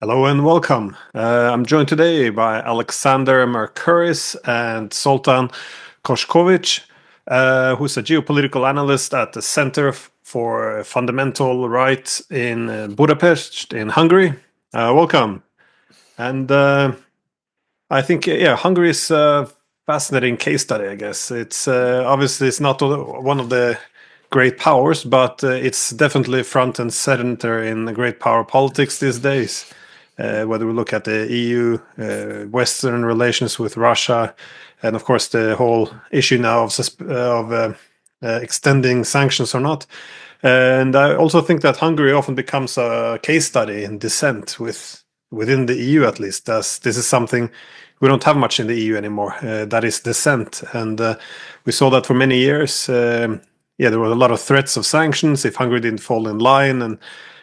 Hello and welcome. I'm joined today by Alexander Mercouris and Zoltán Koskovics, who's a geopolitical analyst at the Center for Fundamental Rights in Budapest, in Hungary. Welcome. And I think, Hungary is a fascinating case study, I guess. It's obviously it's not one of the great powers, but it's definitely front and center in the great power politics these days. Whether we look at the EU, Western relations with Russia, and of course the whole issue now of extending sanctions or not. And I also think that Hungary often becomes a case study in dissent within the EU, at least, as this is something we don't have much in the EU anymore. That is dissent, and we saw that for many years. There were a lot of threats of sanctions if Hungary didn't fall in line, and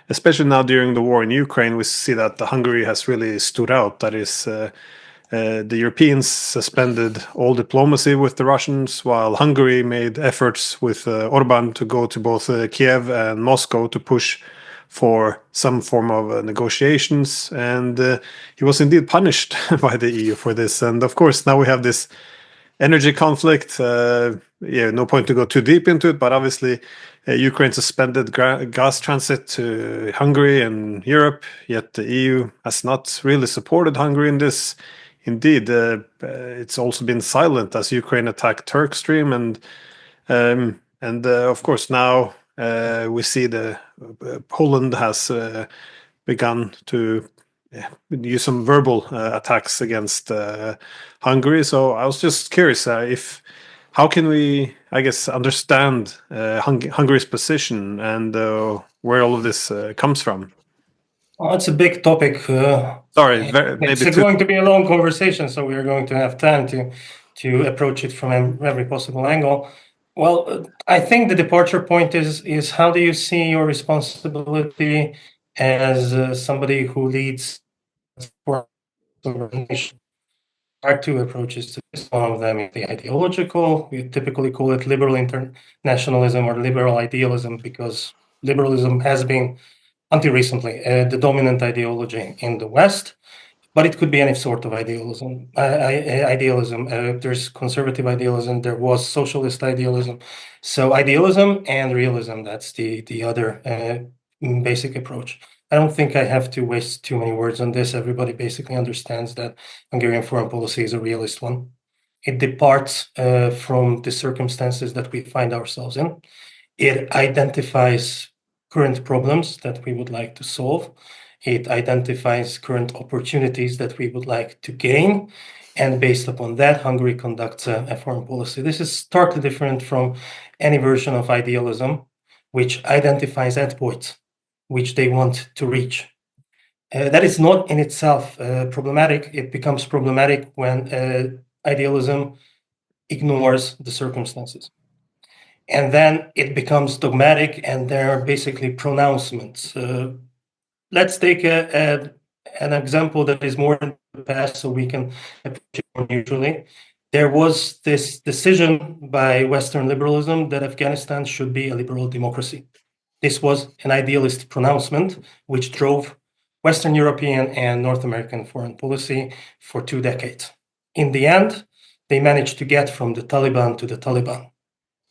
especially now during the war in Ukraine, we see that Hungary has really stood out. That is, the Europeans suspended all diplomacy with the Russians, while Hungary made efforts with Orban to go to both Kiev and Moscow to push for some form of negotiations. And he was indeed punished by the EU for this. And of course, now we have this energy conflict. No point to go too deep into it, but obviously Ukraine suspended gas transit to Hungary and Europe, yet the EU has not really supported Hungary in this. Indeed, it's also been silent as Ukraine attacked Turk Stream, and of course now we see the Poland has begun to use some verbal attacks against Hungary. So I was just curious how can we, I guess, understand Hungary's position and where all of this comes from? Well, it's a big topic. Sorry, it's going to be a long conversation, so we are going to have time to approach it from every possible angle. Well, I think the departure point is how do you see your responsibility as somebody who leads for organization? There are two approaches to this. One of them is the ideological. We typically call it liberal internationalism or liberal idealism, because liberalism has been, until recently, the dominant ideology in the West. But it could be any sort of idealism. There's conservative idealism. There was socialist idealism. So idealism and realism, that's the other basic approach. I don't think I have to waste too many words on this. Everybody basically understands that Hungarian foreign policy is a realist one. It departs from the circumstances that we find ourselves in. It identifies current problems that we would like to solve. It identifies current opportunities that we would like to gain. And based upon that, Hungary conducts a foreign policy. This is starkly different from any version of idealism, which identifies endpoints which they want to reach. That is not in itself problematic. It becomes problematic when idealism ignores the circumstances. And then it becomes dogmatic, and there are basically pronouncements. Let's take an example that is more in the past so we can approach it more neutrally. There was this decision by Western liberalism that Afghanistan should be a liberal democracy. This was an idealist pronouncement which drove Western European and North American foreign policy for 2 decades. In the end, they managed to get from the Taliban to the Taliban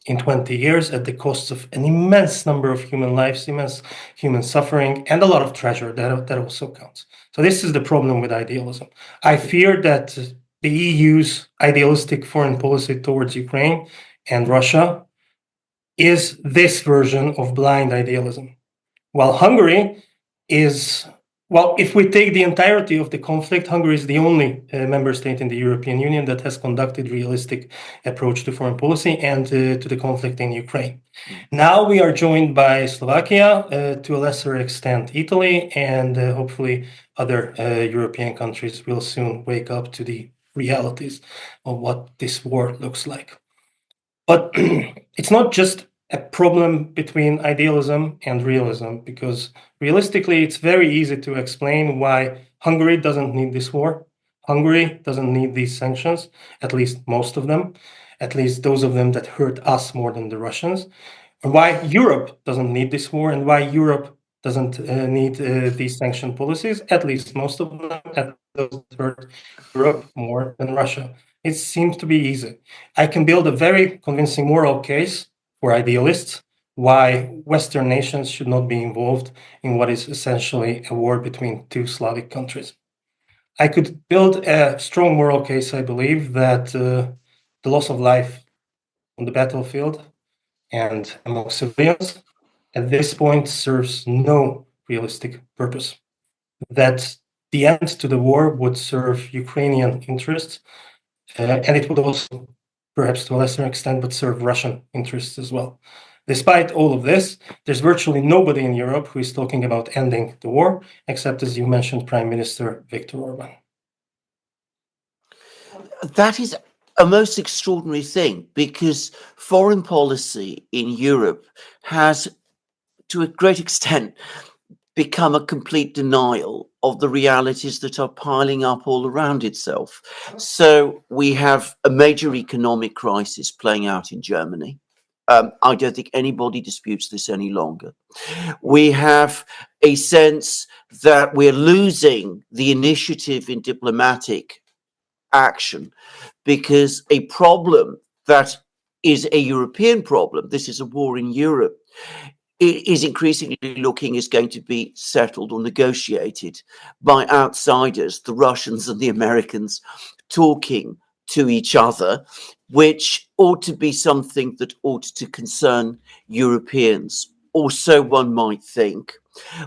in 20 years at the cost of an immense number of human lives, immense human suffering, and a lot of treasure. That also counts. So this is the problem with idealism. I fear that the EU's idealistic foreign policy towards Ukraine and Russia is this version of blind idealism. While Hungary is, well, if we take the entirety of the conflict, Hungary is the only member state in the European Union that has conducted realistic approach to foreign policy and to the conflict in Ukraine. Now we are joined by Slovakia, to a lesser extent Italy, and hopefully other European countries will soon wake up to the realities of what this war looks like. But it's not just a problem between idealism and realism, because realistically, it's very easy to explain why Hungary doesn't need this war. Hungary doesn't need these sanctions, at least most of them, at least those of them that hurt us more than the Russians, and why Europe doesn't need this war, and why Europe doesn't need these sanction policies, at least most of them, at those that hurt Europe more than Russia. It seems to be easy. I can build a very convincing moral case for idealists why Western nations should not be involved in what is essentially a war between two Slavic countries. I could build a strong moral case, I believe, that the loss of life on the battlefield and among civilians at this point serves no realistic purpose. That the end to the war would serve Ukrainian interests, and it would also, perhaps to a lesser extent, but serve Russian interests as well. Despite all of this, there's virtually nobody in Europe who is talking about ending the war, except, as you mentioned, Prime Minister Viktor Orban. That is a most extraordinary thing, because foreign policy in Europe has, to a great extent, become a complete denial of the realities that are piling up all around itself. So we have a major economic crisis playing out in Germany. I don't think anybody disputes this any longer. We have a sense that we're losing the initiative in diplomatic action, because a problem that is a European problem, this is a war in Europe, it is increasingly looking as going to be settled or negotiated by outsiders, the Russians and the Americans talking to each other, which ought to be something that ought to concern Europeans, or so one might think.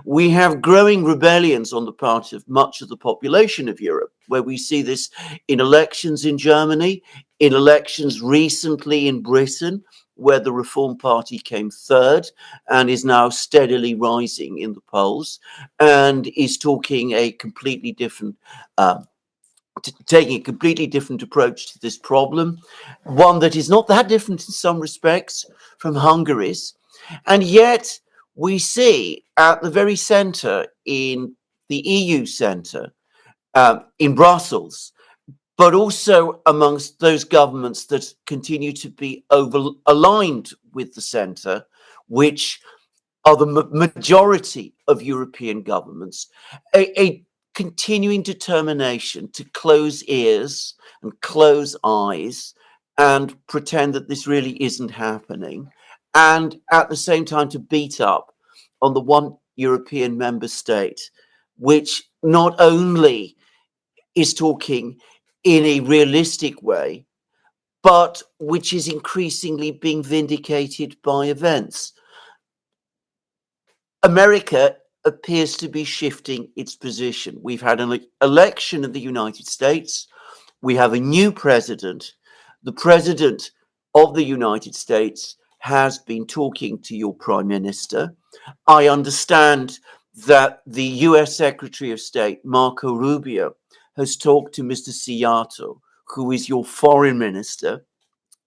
We have growing rebellions on the part of much of the population of Europe, where we see this in elections in Germany, in elections recently in Britain, where the Reform Party came third and is now steadily rising in the polls and is talking a completely different, taking a completely different approach to this problem, one that is not that different in some respects from Hungary's. And yet we see at the very center, in the EU center, in Brussels, but also amongst those governments that continue to be aligned with the center, which are the majority of European governments, a continuing determination to close ears and close eyes and pretend that this really isn't happening, and at the same time to beat up on the one European member state, which not only is talking in a realistic way, but which is increasingly being vindicated by events. America appears to be shifting its position. We've had an election in the United States. We have a new president. The president of the United States has been talking to your prime minister. I understand that the US Secretary of State, Marco Rubio, has talked to Mr. Seato, who is your foreign minister.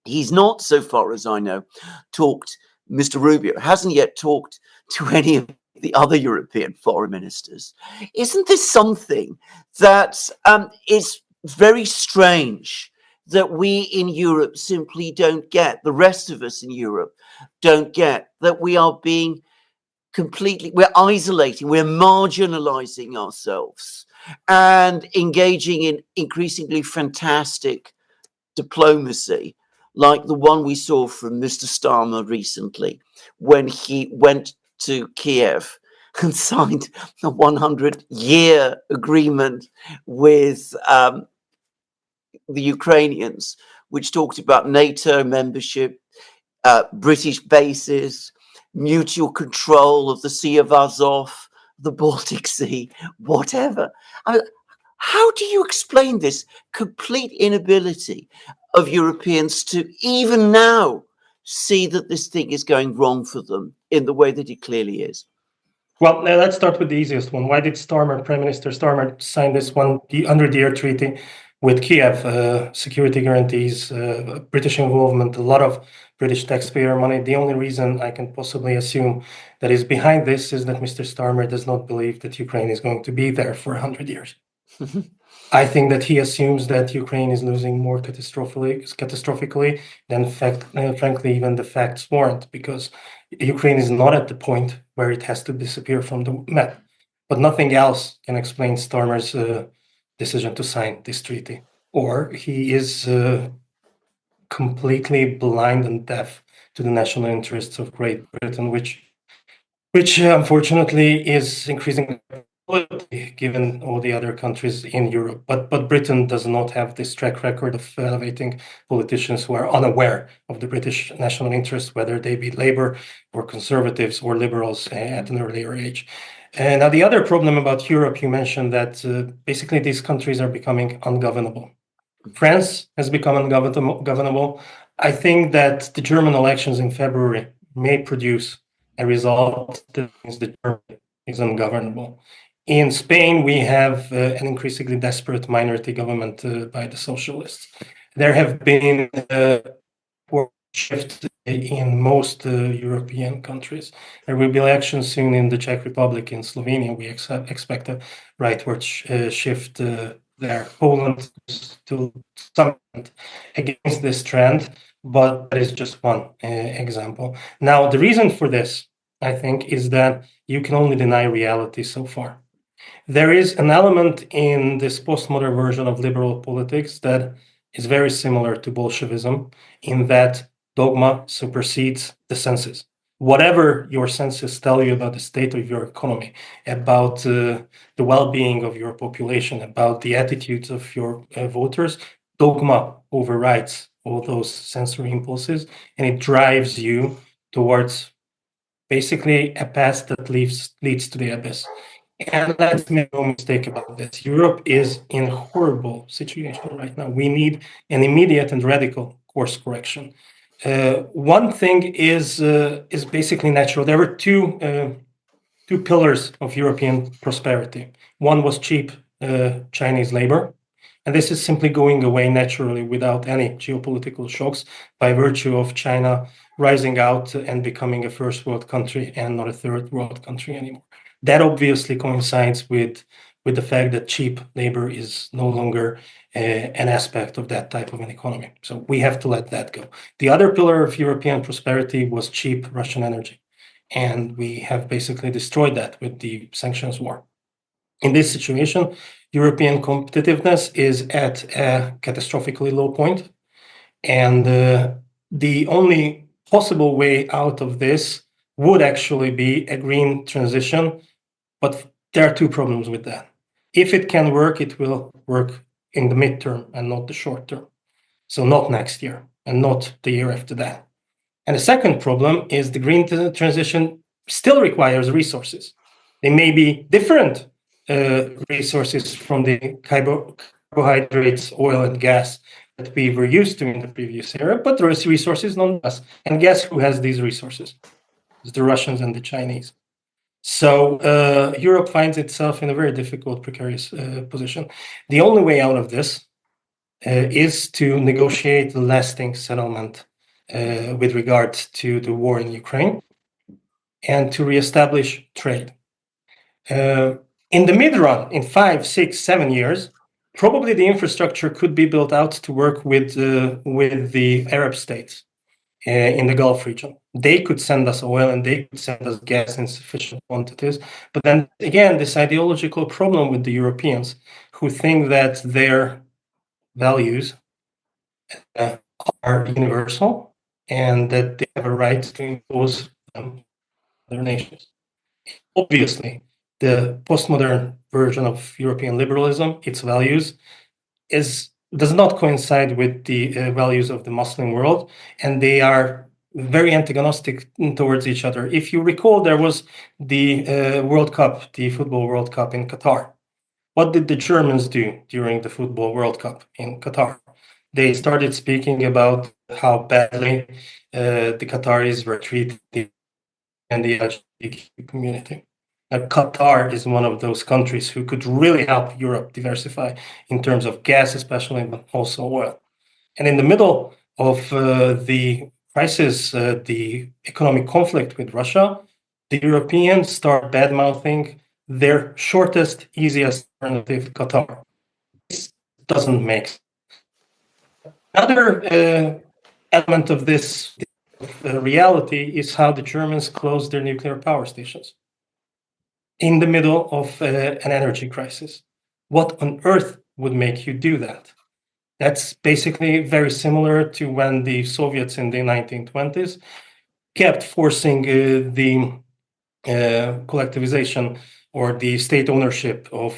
He's not, so far as I know, Mr. Rubio hasn't yet talked to any of the other European foreign ministers. Isn't this something that is very strange, that we in Europe simply don't get, the rest of us in Europe don't get, that we are being we're isolating, we're marginalizing ourselves and engaging in increasingly fantastic diplomacy, like the one we saw from Mr. Starmer recently, when he went to Kiev and signed a 100-year agreement with the Ukrainians, which talked about NATO membership, British bases, mutual control of the Sea of Azov, the Baltic Sea, whatever. I mean, how do you explain this complete inability of Europeans to even now see that this thing is going wrong for them in the way that it clearly is? Well, let's start with the easiest one. Why did Prime Minister Starmer, sign this 100-year treaty with Kiev? Security guarantees, British involvement, a lot of British taxpayer money. The only reason I can possibly assume that is behind this is that Mr. Starmer does not believe that Ukraine is going to be there for 100 years. I think that he assumes that Ukraine is losing more catastrophically than frankly, even the facts warrant, because Ukraine is not at the point where it has to disappear from the map. But nothing else can explain Starmer's decision to sign this treaty. Or he is completely blind and deaf to the national interests of Great Britain, which unfortunately is increasing given all the other countries in Europe. But Britain does not have this track record of elevating politicians who are unaware of the British national interest, whether they be Labour or Conservatives or Liberals at an earlier age. And now the other problem about Europe, you mentioned that basically these countries are becoming ungovernable. France has become ungovernable. I think that the German elections in February may produce a result that means that Germany is ungovernable. In Spain, we have an increasingly desperate minority government by the socialists. There have been shifts in most European countries. There will be elections soon in the Czech Republic, in Slovenia. We expect a rightward shift there. Poland is to some extent against this trend, but that is just one example. Now, the reason for this, I think, is that you can only deny reality so far. There is an element in this postmodern version of liberal politics that is very similar to Bolshevism in that dogma supersedes the senses. Whatever your senses tell you about the state of your economy, about the well-being of your population, about the attitudes of your voters, dogma overrides all those sensory impulses, and it drives you towards basically a path that leads to the abyss. And let's make no mistake about this. Europe is in a horrible situation right now. We need an immediate and radical course correction. One thing is basically natural. There were two pillars of European prosperity. One was cheap Chinese labor, and this is simply going away naturally without any geopolitical shocks by virtue of China rising out and becoming a first world country and not a third world country anymore. That obviously coincides with the fact that cheap labor is no longer an aspect of that type of an economy. So we have to let that go. The other pillar of European prosperity was cheap Russian energy. And we have basically destroyed that with the sanctions war. In this situation, European competitiveness is at a catastrophically low point. And the only possible way out of this would actually be a green transition. But there are two problems with that. If it can work, it will work in the midterm and not the short term. So not next year and not the year after that. And the second problem is the green transition still requires resources. They may be different resources from the carbohydrates, oil, and gas that we were used to in the previous era, but there is resources nonetheless. And guess who has these resources? It's the Russians and the Chinese. So Europe finds itself in a very difficult, precarious position. The only way out of this is to negotiate a lasting settlement with regard to the war in Ukraine and to reestablish trade. In the mid-run, in 5, 6, 7 years, probably the infrastructure could be built out to work with the Arab states in the Gulf region. They could send us oil and they could send us gas in sufficient quantities. But then again, this ideological problem with the Europeans who think that their values are universal and that they have a right to impose them on other nations. Obviously, the postmodern version of European liberalism, its values, does not coincide with the values of the Muslim world, and they are very antagonistic towards each other. If you recall, there was the World Cup, the Football World Cup in Qatar. What did the Germans do during the Football World Cup in Qatar? They started speaking about how badly the Qataris were treated and the LGBTQ community. Now, Qatar is one of those countries who could really help Europe diversify in terms of gas, especially, but also oil. And in the middle of the crisis, the economic conflict with Russia, the Europeans start bad-mouthing their shortest, easiest alternative, Qatar. This doesn't make sense. Another element of this reality is how the Germans closed their nuclear power stations in the middle of an energy crisis. What on earth would make you do that? That's basically very similar to when the Soviets in the 1920s kept forcing the collectivization or the state ownership of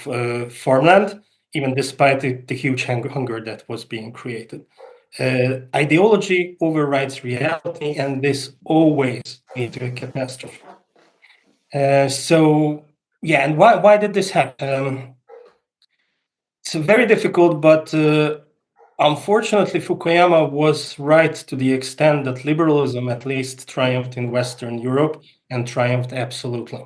farmland, even despite the huge hunger that was being created. Ideology overrides reality, and this always leads to a catastrophe. And why did this happen? It's very difficult, but unfortunately, Fukuyama was right to the extent that liberalism at least triumphed in Western Europe and triumphed absolutely.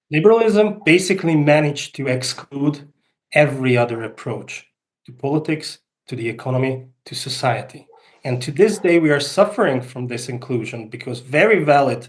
Liberalism basically managed to exclude every other approach to politics, to the economy, to society. And to this day, we are suffering from this inclusion because very valid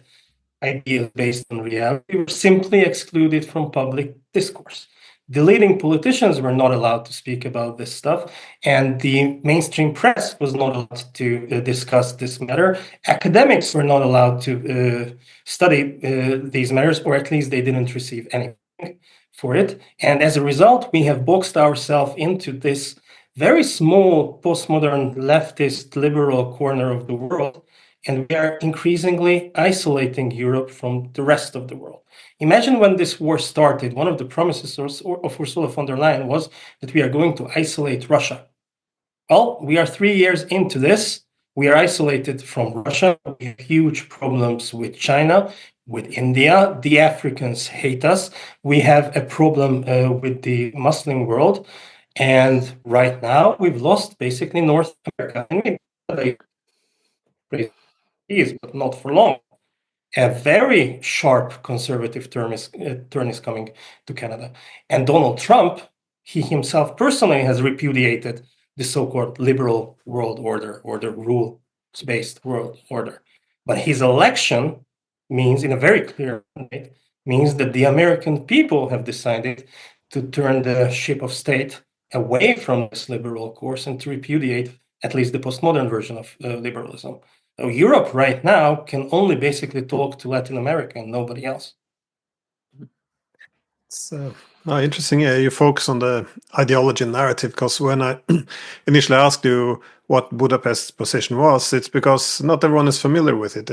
ideas based on reality were simply excluded from public discourse. The leading politicians were not allowed to speak about this stuff, and the mainstream press was not allowed to discuss this matter. Academics were not allowed to study these matters, or at least they didn't receive anything for it. And as a result, we have boxed ourselves into this very small postmodern leftist liberal corner of the world, and we are increasingly isolating Europe from the rest of the world. Imagine when this war started, one of the promises of Ursula von der Leyen was that we are going to isolate Russia. Well, we are 3 years into this. We are isolated from Russia. We have huge problems with China, with India. The Africans hate us. We have a problem with the Muslim world. And right now, we've lost basically North America. And but not for long. A very sharp conservative turn is coming to Canada. And Donald Trump, he himself personally has repudiated the so-called liberal world order or the rules-based world order. But his election means, in a very clear way, means that the American people have decided to turn the ship of state away from this liberal course and to repudiate at least the postmodern version of liberalism. So Europe right now can only basically talk to Latin America and nobody else. It's interesting. Yeah, you focus on the ideology and narrative because when I initially asked you what Budapest's position was, it's because not everyone is familiar with it.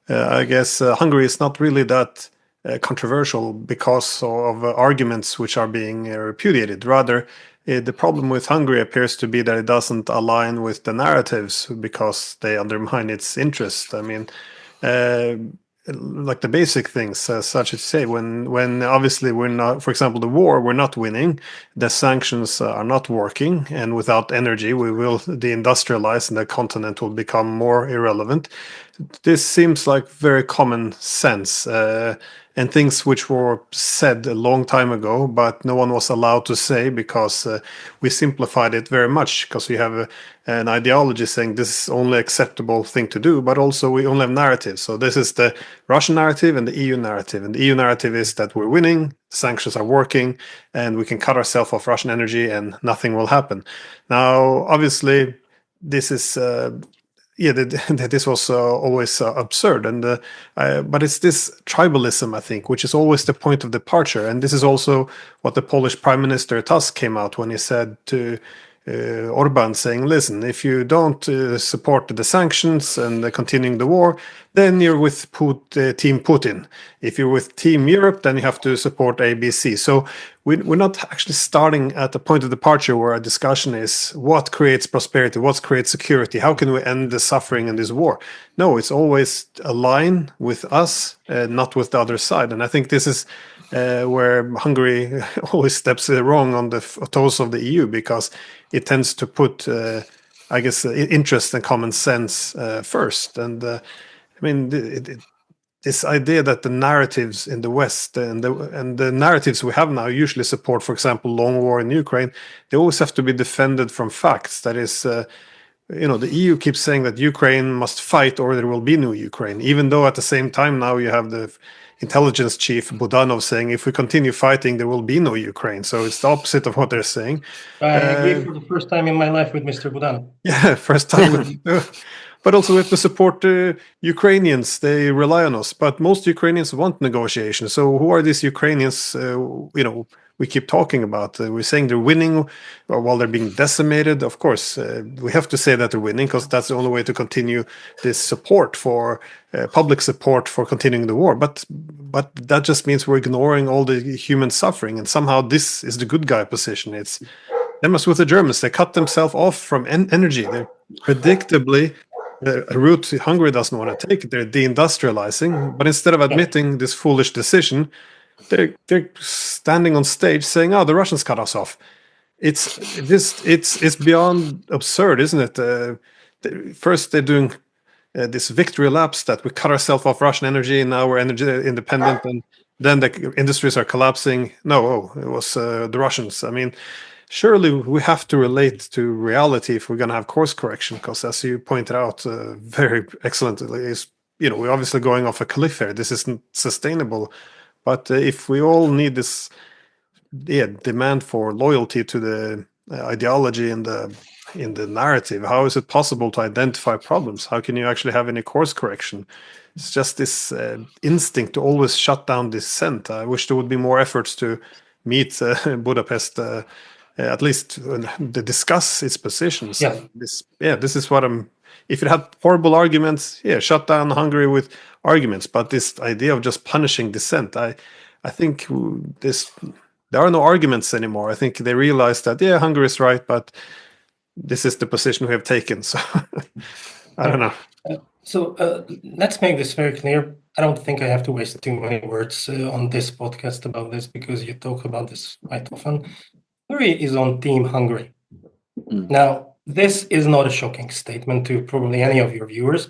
I guess Hungary is not really that controversial because of arguments which are being repudiated. Rather, the problem with Hungary appears to be that it doesn't align with the narratives because they undermine its interest. I mean, like the basic things, such as say, when obviously we're not, for example, the war, we're not winning, the sanctions are not working, and without energy, we will deindustrialize and the continent will become more irrelevant. This seems like very common sense and things which were said a long time ago, but no one was allowed to say because we simplified it very much because we have an ideology saying this is only acceptable thing to do, but also we only have narratives. So this is the Russian narrative and the EU narrative. And the EU narrative is that we're winning, sanctions are working, and we can cut ourselves off Russian energy and nothing will happen. Now, obviously, this is that this was always absurd, and but it's this tribalism, I think, which is always the point of departure, and this is also what the Polish Prime Minister Tusk came out when he said to Orban, saying, "Listen, if you don't support the sanctions and continuing the war, then you're with Team Putin. If you're with Team Europe, then you have to support ABC." So we're not actually starting at the point of departure where our discussion is what creates prosperity, what creates security, how can we end the suffering in this war? No, it's always align with us, not with the other side. And I think this is where Hungary always steps wrong on the toes of the EU because it tends to put, I guess, interest and common sense first. And I mean, this idea that the narratives in the West and the narratives we have now usually support, for example, long war in Ukraine, they always have to be defended from facts. That is, the EU keeps saying that Ukraine must fight or there will be no Ukraine, even though at the same time now you have the intelligence chief Budanov saying, if we continue fighting, there will be no Ukraine. So it's the opposite of what they're saying. I agree for the first time in my life with Mr. Budanov. Yeah, first time with but also we have to support the Ukrainians. They rely on us, but most Ukrainians want negotiation. So who are these Ukrainians? We keep talking about. We're saying they're winning while they're being decimated. Of course, we have to say that they're winning because that's the only way to continue this support for public support for continuing the war. But that just means we're ignoring all the human suffering, and somehow this is the good guy position. It's them as with the Germans. They cut themselves off from energy. They're predictably a route Hungary doesn't want to take. They're deindustrializing, but instead of admitting this foolish decision, they're standing on stage saying, "Oh, the Russians cut us off." It's beyond absurd, isn't it? First, they're doing this victory laps that we cut ourselves off Russian energy, and now we're energy independent, and then the industries are collapsing. No, it was the Russians. I mean, surely we have to relate to reality if we're going to have course correction, because as you pointed out very excellently, we're obviously going off a cliff here. This isn't sustainable. But if we all need this demand for loyalty to the ideology in the narrative, how is it possible to identify problems? How can you actually have any course correction? It's just this instinct to always shut down dissent. I wish there would be more efforts to meet Budapest, at least to discuss its positions. Yeah. This is what I'm. If it had horrible arguments, shut down Hungary with arguments. But this idea of just punishing dissent, I think there are no arguments anymore. I think they realize that Hungary is right, but this is the position we have taken. So I don't know. So let's make this very clear. I don't think I have to waste too many words on this podcast about this, because you talk about this quite often. Hungary is on Team Hungary. Now, this is not a shocking statement to probably any of your viewers,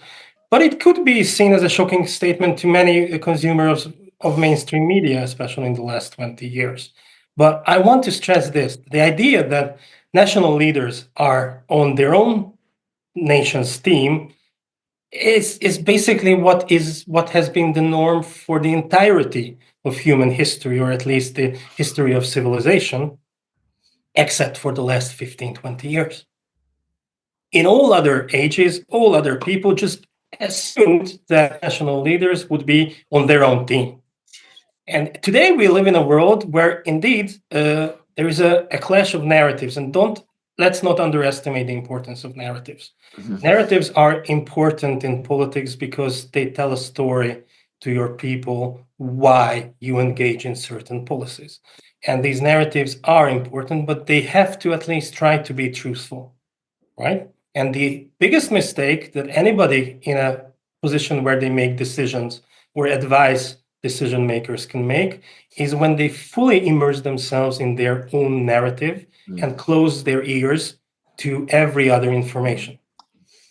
but it could be seen as a shocking statement to many consumers of mainstream media, especially in the last 20 years. But I want to stress this. The idea that national leaders are on their own nation's team is basically what has been the norm for the entirety of human history, or at least the history of civilization, except for the last 15, 20 years. In all other ages, all other people just assumed that national leaders would be on their own team. And today we live in a world where indeed there is a clash of narratives, and let's not underestimate the importance of narratives. Narratives are important in politics because they tell a story to your people why you engage in certain policies. And these narratives are important, but they have to at least try to be truthful, right? And the biggest mistake that anybody in a position where they make decisions or advise decision makers can make is when they fully immerse themselves in their own narrative and close their ears to every other information.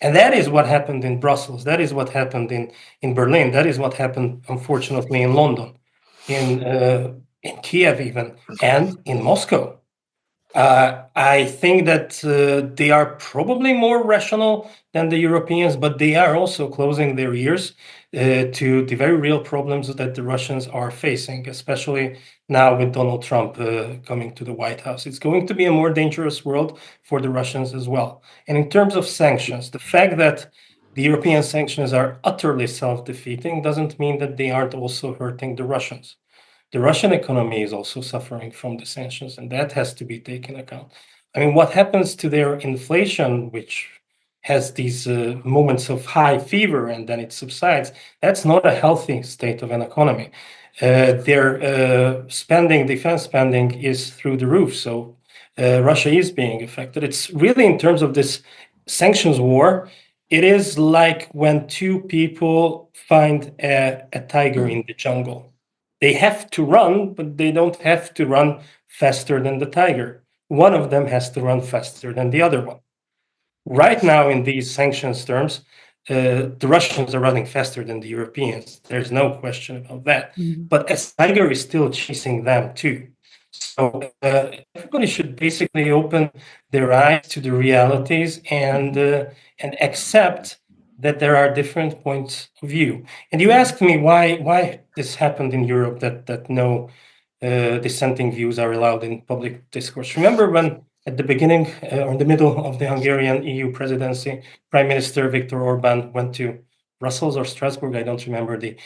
And that is what happened in Brussels. That is what happened in Berlin. That is what happened, unfortunately, in London, in Kiev even, and in Moscow. I think that they are probably more rational than the Europeans, but they are also closing their ears to the very real problems that the Russians are facing, especially now with Donald Trump coming to the White House. It's going to be a more dangerous world for the Russians as well. And in terms of sanctions, the fact that the European sanctions are utterly self-defeating doesn't mean that they aren't also hurting the Russians. The Russian economy is also suffering from the sanctions, and that has to be taken account. I mean, what happens to their inflation, which has these moments of high fever and then it subsides, that's not a healthy state of an economy. Their defense spending is through the roof, so Russia is being affected. It's really, in terms of this sanctions war, it is like when two people find a tiger in the jungle. They have to run, but they don't have to run faster than the tiger. One of them has to run faster than the other one. Right now, in these sanctions terms, the Russians are running faster than the Europeans. There's no question about that. But a tiger is still chasing them too. So everybody should basically open their eyes to the realities and accept that there are different points of view. And you asked me why this happened in Europe, that no dissenting views are allowed in public discourse. Remember when at the beginning or in the middle of the Hungarian EU presidency, Prime Minister Viktor Orbán went to Brussels or Strasbourg, I don't remember, the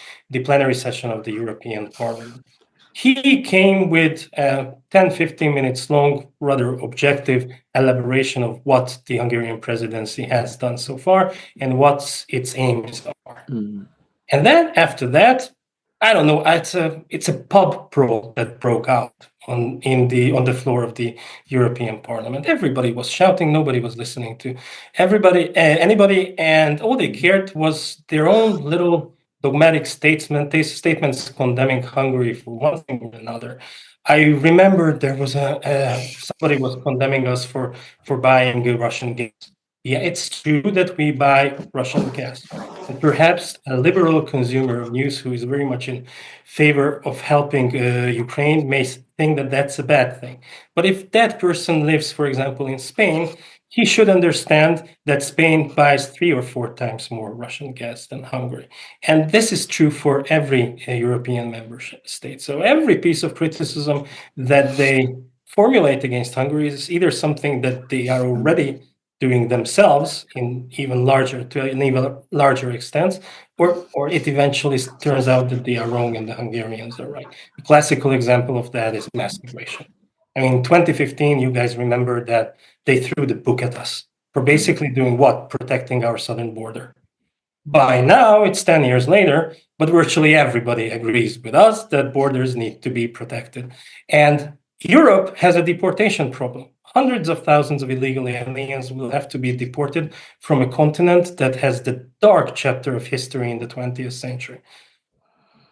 plenary session of the European Parliament. He came with a 10-15 minutes long, rather objective elaboration of what the Hungarian presidency has done so far and what its aims are. And then after that, I don't know, it's a pub brawl that broke out on the floor of the European Parliament. Everybody was shouting, nobody was listening to anybody, and all they cared was their own little dogmatic statements condemning Hungary for one thing or another. I remember there was somebody was condemning us for buying Russian gas. Yeah, it's true that we buy Russian gas. And perhaps a liberal consumer of news who is very much in favor of helping Ukraine may think that that's a bad thing. But if that person lives, for example, in Spain, he should understand that Spain buys 3 or 4 times more Russian gas than Hungary. And this is true for every European member state. So every piece of criticism that they formulate against Hungary is either something that they are already doing themselves to an even larger extent, or it eventually turns out that they are wrong and the Hungarians are right. A classical example of that is mass migration. I mean, 2015, you guys remember that they threw the book at us for basically doing what? Protecting our southern border. By now, it's 10 years later, but virtually everybody agrees with us that borders need to be protected. And Europe has a deportation problem. Hundreds of thousands of illegal aliens will have to be deported from a continent that has the dark chapter of history in the 20th century.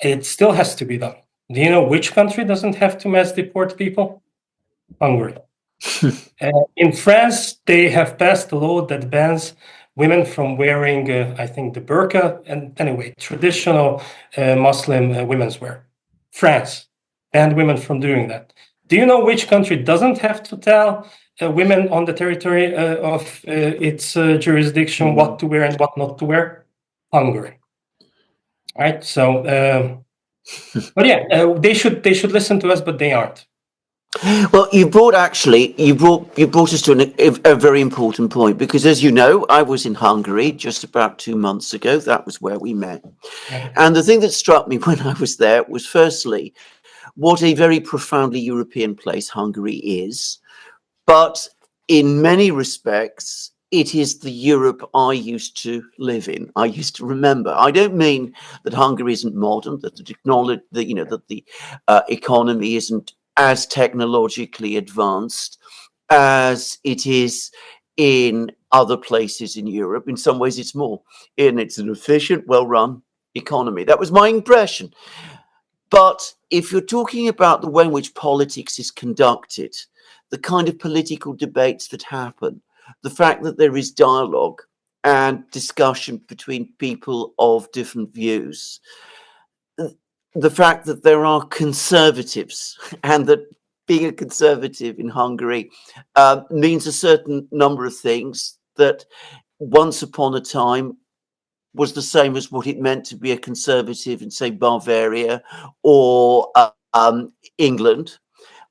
It still has to be done. Do you know which country doesn't have to mass deport people? Hungary. In France, they have passed a law that bans women from wearing, I think, the burqa, and anyway, traditional Muslim women's wear. France banned women from doing that. Do you know which country doesn't have to tell women on the territory of its jurisdiction what to wear and what not to wear? Hungary. Right. So, but yeah, they should listen to us, but they aren't. Well, you brought us to a very important point, because, as you know, I was in Hungary just about 2 months ago. That was where we met. Yeah. And the thing that struck me when I was there was, firstly, what a very profoundly European place Hungary is. But in many respects, it is the Europe I used to live in. I used to remember. I don't mean that Hungary isn't modern, that the technology, that the economy isn't as technologically advanced as it is in other places in Europe. In some ways, it's more. And it's an efficient, well-run economy. That was my impression. But if you're talking about the way in which politics is conducted, the kind of political debates that happen, the fact that there is dialogue and discussion between people of different views, the fact that there are conservatives, and that being a conservative in Hungary means a certain number of things that once upon a time was the same as what it meant to be a conservative in, say, Bavaria or England.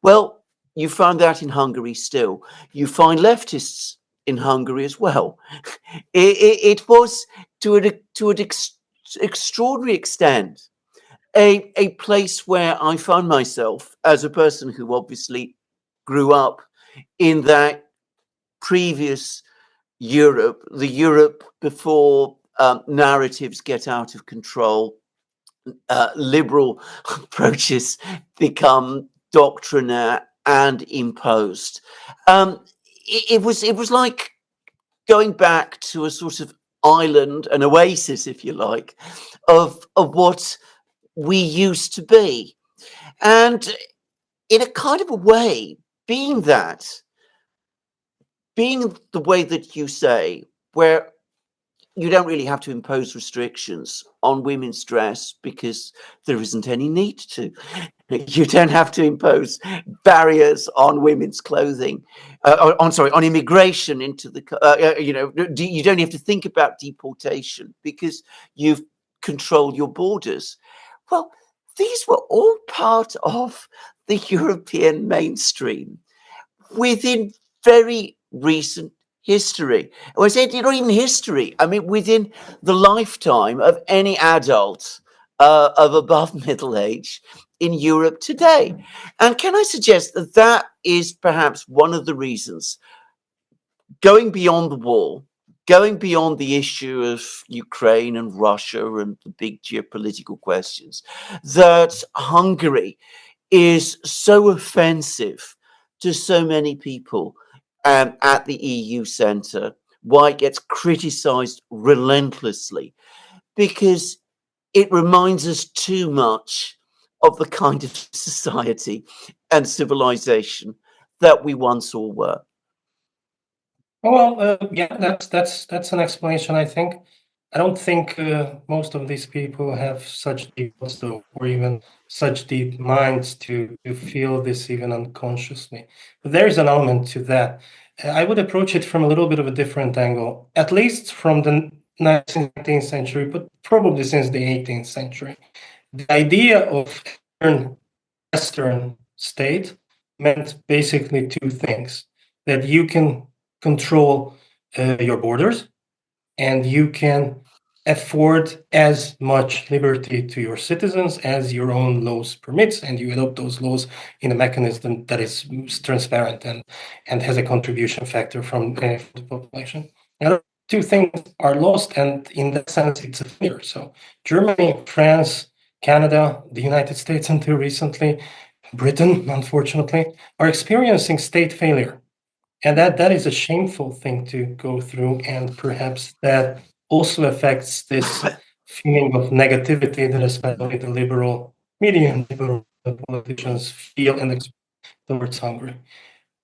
Well, you find that in Hungary still. You find leftists in Hungary as well. It was to an extraordinary extent a place where I found myself, as a person who obviously grew up in that previous Europe, the Europe before narratives get out of control, liberal approaches become doctrinaire and imposed. It was like going back to a sort of island, an oasis, if you like, of what we used to be. And in a kind of a way, being the way that you say, where you don't really have to impose restrictions on women's dress because there isn't any need to. You don't have to impose barriers on women's clothing, on immigration into the, you don't have to think about deportation because you've controlled your borders. Well, these were all part of the European mainstream within very recent history. I said, not even history. I mean, within the lifetime of any adult of above middle age in Europe today. And can I suggest that that is perhaps one of the reasons, going beyond the wall, going beyond the issue of Ukraine and Russia and the big geopolitical questions, that Hungary is so offensive to so many people at the EU centre, why it gets criticised relentlessly, because it reminds us too much of the kind of society and civilization that we once all were. Well, yeah, that's an explanation. I think I don't think most of these people have such deep thoughts or even such deep minds to feel this even unconsciously. But there is an element to that. I would approach it from a little bit of a different angle, at least from the 19th century, but probably since the 18th century. The idea of a Western state meant basically two things: that you can control your borders, and you can afford as much liberty to your citizens as your own laws permits, and you adopt those laws in a mechanism that is transparent and has a contribution factor from the population. Now, two things are lost, and in that sense, it's a failure. So Germany, France, Canada, the United States until recently, Britain, unfortunately, are experiencing state failure. And that is a shameful thing to go through, and perhaps that also affects this feeling of negativity that especially the liberal media and liberal politicians feel and express towards Hungary.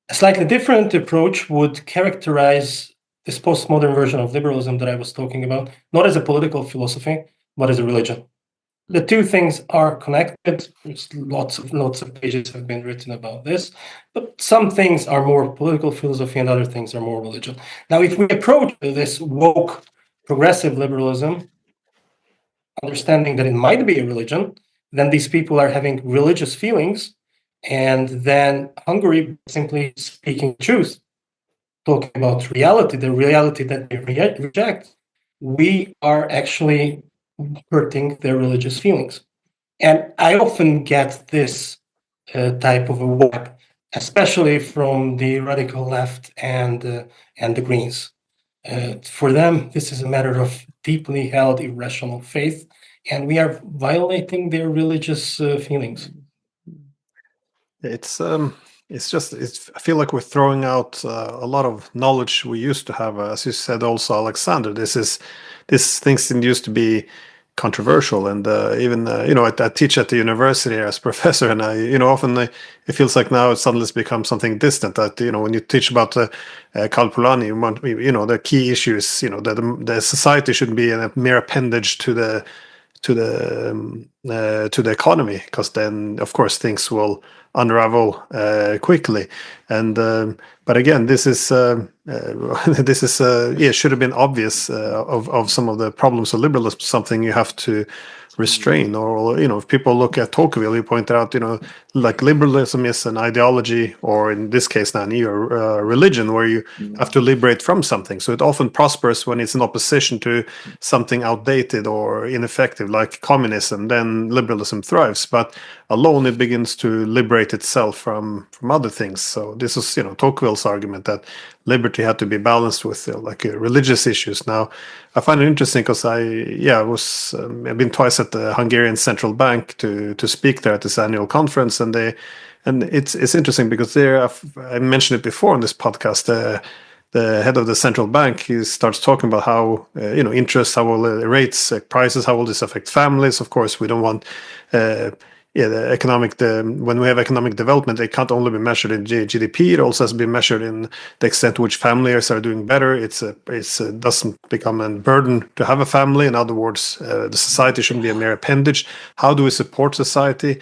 A slightly different approach would characterize this postmodern version of liberalism that I was talking about, not as a political philosophy, but as a religion. The two things are connected. There's lots of pages have been written about this, but some things are more political philosophy and other things are more religion. Now, if we approach this woke progressive liberalism, understanding that it might be a religion, then these people are having religious feelings, and then Hungary simply speaking truth, talking about reality, the reality that they reject, we are actually hurting their religious feelings. And I often get this type of a vibe, especially from the radical left and the Greens. For them, this is a matter of deeply held irrational faith, and we are violating their religious feelings. I feel like we're throwing out a lot of knowledge we used to have. As you said, also, Alexander, these things didn't used to be controversial, and even I teach at the university as professor, and often it feels like now it suddenly has become something distant. That when you teach about Kalpulani, the key issue is that the society shouldn't be a mere appendage to the economy, because then of course things will unravel quickly. And but again, this is should have been obvious of some of the problems of liberalism, something you have to restrain. Or if people look at Tocqueville, you point out like liberalism is an ideology, or in this case now a religion, where you have to liberate from something. So it often prospers when it's in opposition to something outdated or ineffective, like communism. Then liberalism thrives, but alone it begins to liberate itself from other things. So this is Tocqueville's argument that liberty had to be balanced with religious issues. Now, I find it interesting because I've been twice at the Hungarian Central Bank to speak there at this annual conference, and it's interesting because I mentioned it before on this podcast. The head of the central bank, he starts talking about how interest, how will rates, prices, how will this affect families? Of course, we don't want when we have economic development, it can't only be measured in GDP. It also has to be measured in the extent to which families are doing better. It doesn't become a burden to have a family. In other words, the society shouldn't be a mere appendage. How do we support society?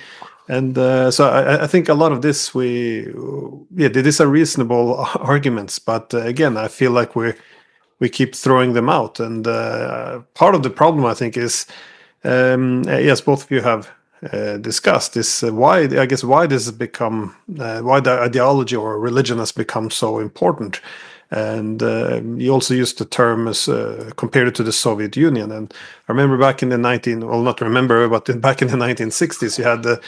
And so I think a lot of this these are reasonable arguments, but again, I feel like we keep throwing them out. And part of the problem, I think, is yes, both of you have discussed is why this has become why the ideology or religion has become so important. And you also used the term as compared it to the Soviet Union. And I remember back in the back in the 1960s, you had the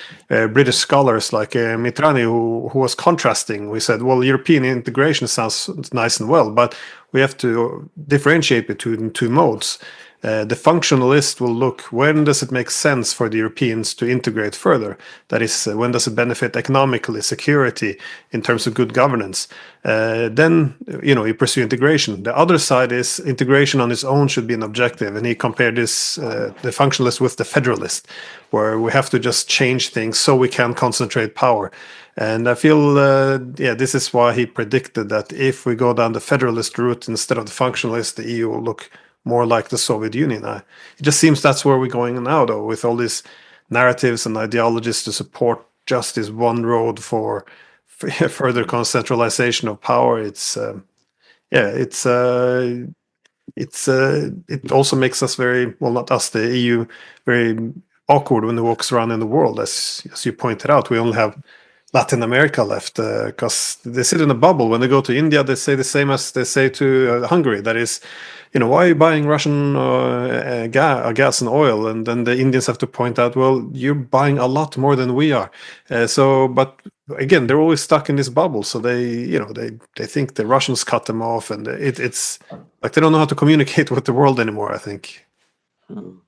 British scholars like Mitrani who was contrasting. We said, well, European integration sounds nice and well, but we have to differentiate between two modes. The functionalist will look, when does it make sense for the Europeans to integrate further? That is, when does it benefit economically, security, in terms of good governance? Then, you pursue integration. The other side is integration on its own should be an objective. And he compared this, the functionalist with the federalist, where we have to just change things so we can concentrate power. And I feel, this is why he predicted that if we go down the federalist route instead of the functionalist, the EU will look more like the Soviet Union. It just seems that's where we're going now, though, with all these narratives and ideologies to support just this one road for further centralization of power. It also makes us very, well, not us, the EU, very awkward when it walks around in the world. As you pointed out, we only have Latin America left because they sit in a bubble. When they go to India, they say the same as they say to Hungary. That is, why are you buying Russian gas and oil? And then the Indians have to point out, well, you're buying a lot more than we are. But again, they're always stuck in this bubble. So they think the Russians cut them off, and it's like they don't know how to communicate with the world anymore, I think.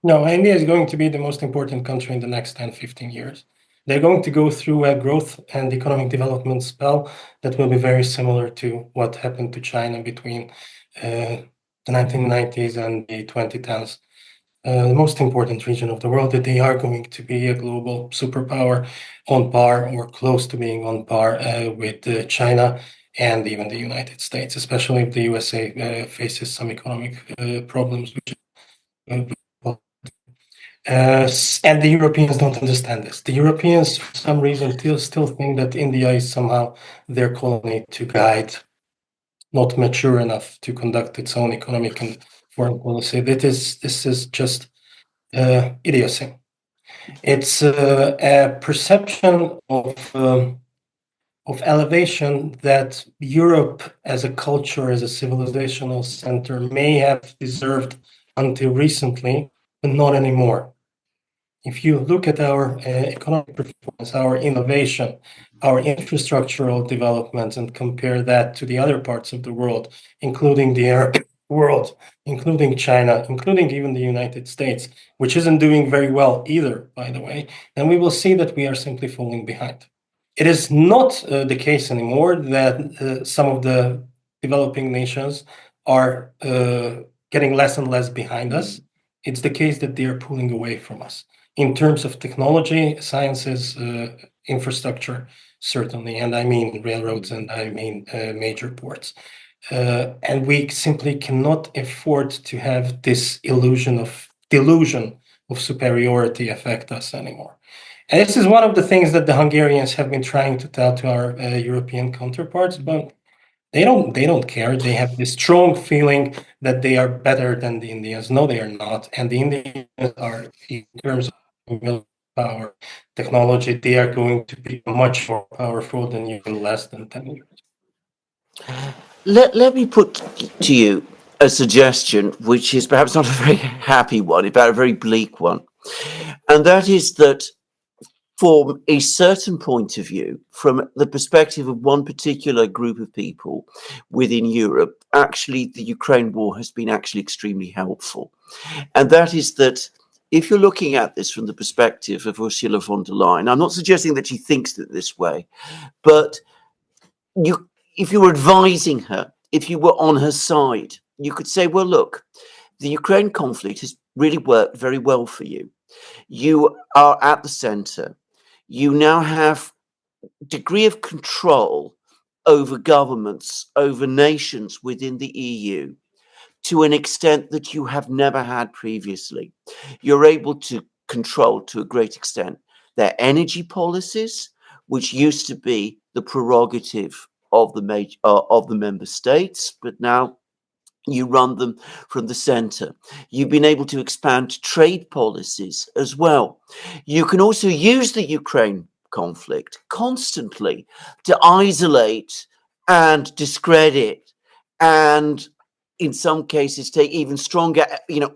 No, India is going to be the most important country in the next 10, 15 years. They're going to go through a growth and economic development spell that will be very similar to what happened to China between the 1990s and the 2010s. The most important region of the world, that they are going to be a global superpower on par or close to being on par with China and even the United States, especially if the USA faces some economic problems, which and the Europeans don't understand this. The Europeans, for some reason, still think that India is somehow their colony to guide, not mature enough to conduct its own economic and foreign policy. This is just idiocy. It's a perception of elevation that Europe as a culture, as a civilizational center, may have deserved until recently, but not anymore. If you look at our economic performance, our innovation, our infrastructural developments, and compare that to the other parts of the world, including the Arab world, including China, including even the United States, which isn't doing very well either, by the way, then we will see that we are simply falling behind. It is not the case anymore that some of the developing nations are getting less and less behind us. It's the case that they are pulling away from us. In terms of technology, sciences, infrastructure, certainly, and I mean railroads and I mean major ports. And we simply cannot afford to have this delusion of superiority affect us anymore. And this is one of the things that the Hungarians have been trying to tell to our European counterparts, but they don't care. They have this strong feeling that they are better than the Indians. No, they are not. And the Indians are, in terms of power, technology, they are going to be much more powerful than you in less than 10 years. Let me put to you a suggestion, which is perhaps not a very happy one, but a very bleak one. And that is that from a certain point of view, from the perspective of one particular group of people within Europe, actually the Ukraine war has been actually extremely helpful. And that is that if you're looking at this from the perspective of Ursula von der Leyen, I'm not suggesting that she thinks it this way, but if you were advising her, if you were on her side, you could say, well, look, the Ukraine conflict has really worked very well for you. You are at the center. you now have degree of control over governments, over nations within the EU to an extent that you have never had previously. You're able to control to a great extent their energy policies, which used to be the prerogative of the member states, but now you run them from the center. You've been able to expand trade policies as well. You can also use the Ukraine conflict constantly to isolate and discredit, and in some cases take even stronger,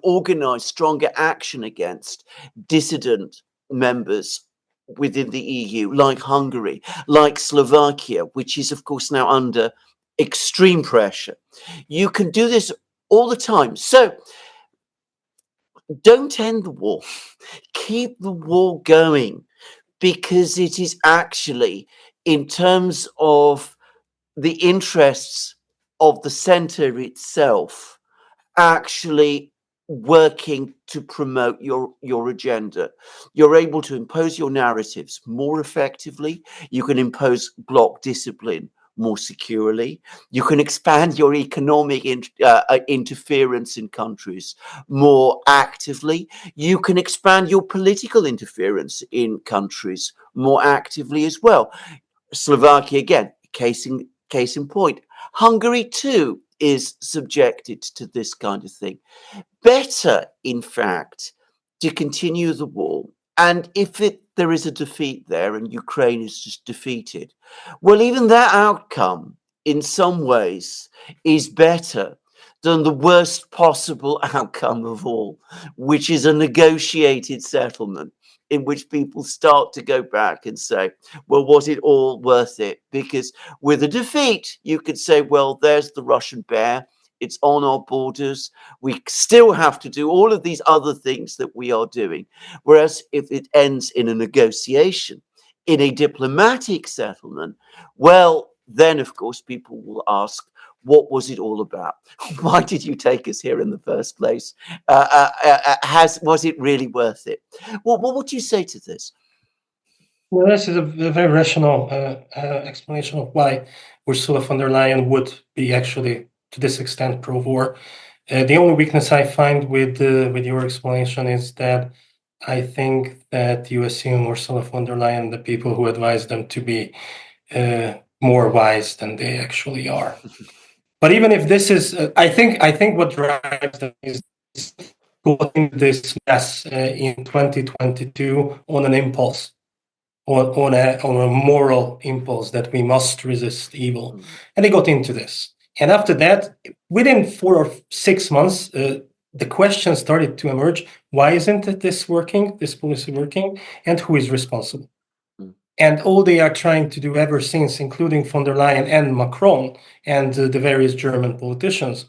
organize stronger action against dissident members within the EU, like Hungary, like Slovakia, which is of course now under extreme pressure. You can do this all the time. So don't end the war. Keep the war going, because it is actually, in terms of the interests of the center itself, actually working to promote your agenda. You're able to impose your narratives more effectively. You can impose bloc discipline more securely. You can expand your economic interference in countries more actively. You can expand your political interference in countries more actively as well. Slovakia, again, case in point. Hungary too is subjected to this kind of thing. Better, in fact, to continue the war. And if there is a defeat there and Ukraine is just defeated, well, even that outcome in some ways is better than the worst possible outcome of all, which is a negotiated settlement in which people start to go back and say, well, was it all worth it? Because with a defeat, you could say, well, there's the Russian bear. It's on our borders. We still have to do all of these other things that we are doing. Whereas if it ends in a negotiation, in a diplomatic settlement, well, then, of course, people will ask, what was it all about? Why did you take us here in the first place? Was it really worth it? Well, what would you say to this? Well, this is a very rational explanation of why Ursula von der Leyen would be actually, to this extent, pro-war. The only weakness I find with your explanation is that I think that you assume Ursula von der Leyen, the people who advise them, to be more wise than they actually are. But even if this is, I think what drives them is putting this mess in 2022 on an impulse, on a moral impulse that we must resist evil, and they got into this. And after that, within 4 or 6 months, the question started to emerge: why isn't this working? This policy working, and who is responsible? And all they are trying to do ever since, including von der Leyen and Macron and the various German politicians,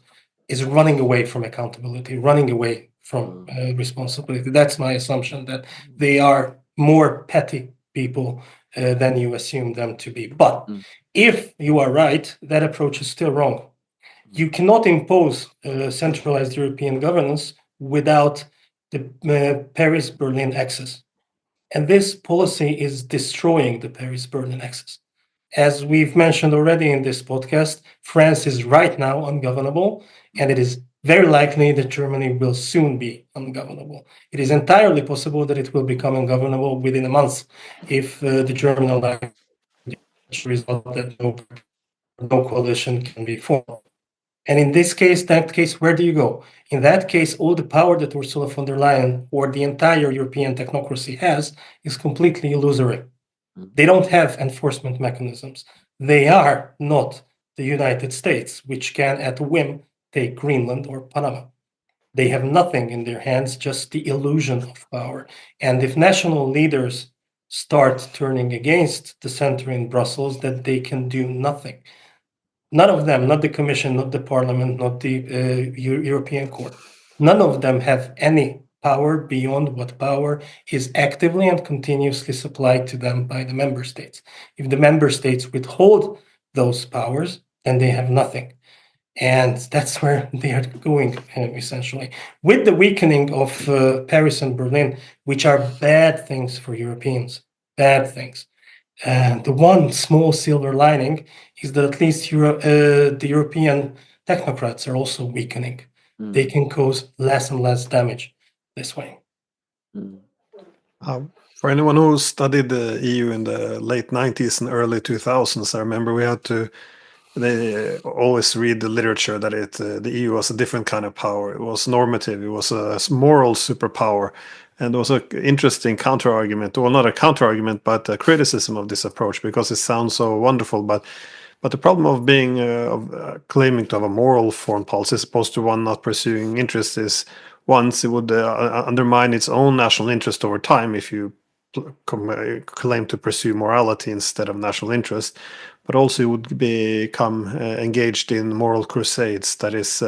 is running away from accountability, running away from responsibility. That's my assumption, that they are more petty people than you assume them to be. But if you are right, that approach is still wrong. You cannot impose centralized European governance without the Paris-Berlin axis. And this policy is destroying the Paris-Berlin axis. As we've mentioned already in this podcast, France is right now ungovernable, and it is very likely that Germany will soon be ungovernable. It is entirely possible that it will become ungovernable within a month if the German election result that no coalition can be formed. And in that case, where do you go? In that case, all the power that Ursula von der Leyen or the entire European technocracy has is completely illusory. They don't have enforcement mechanisms. They are not the United States, which can, at a whim, take Greenland or Panama. They have nothing in their hands, just the illusion of power. And if national leaders start turning against the center in Brussels, that they can do nothing. None of them, not the Commission, not the Parliament, not the European Court, none of them have any power beyond what power is actively and continuously supplied to them by the member states. If the member states withhold those powers, then they have nothing. And that's where they are going, essentially. With the weakening of Paris and Berlin, which are bad things for Europeans, bad things. And the one small silver lining is that at least the European technocrats are also weakening. They can cause less and less damage this way. For anyone who studied the EU in the late 90s and early 2000s, I remember they always read the literature that the EU was a different kind of power. It was normative. It was a moral superpower. And there was an interesting counter-argument, well, not a counter-argument, but a criticism of this approach because it sounds so wonderful. But the problem of being claiming to have a moral foreign policy as opposed to one not pursuing interests is once it would undermine its own national interest over time if you claim to pursue morality instead of national interest, but also you would become engaged in moral crusades. That is,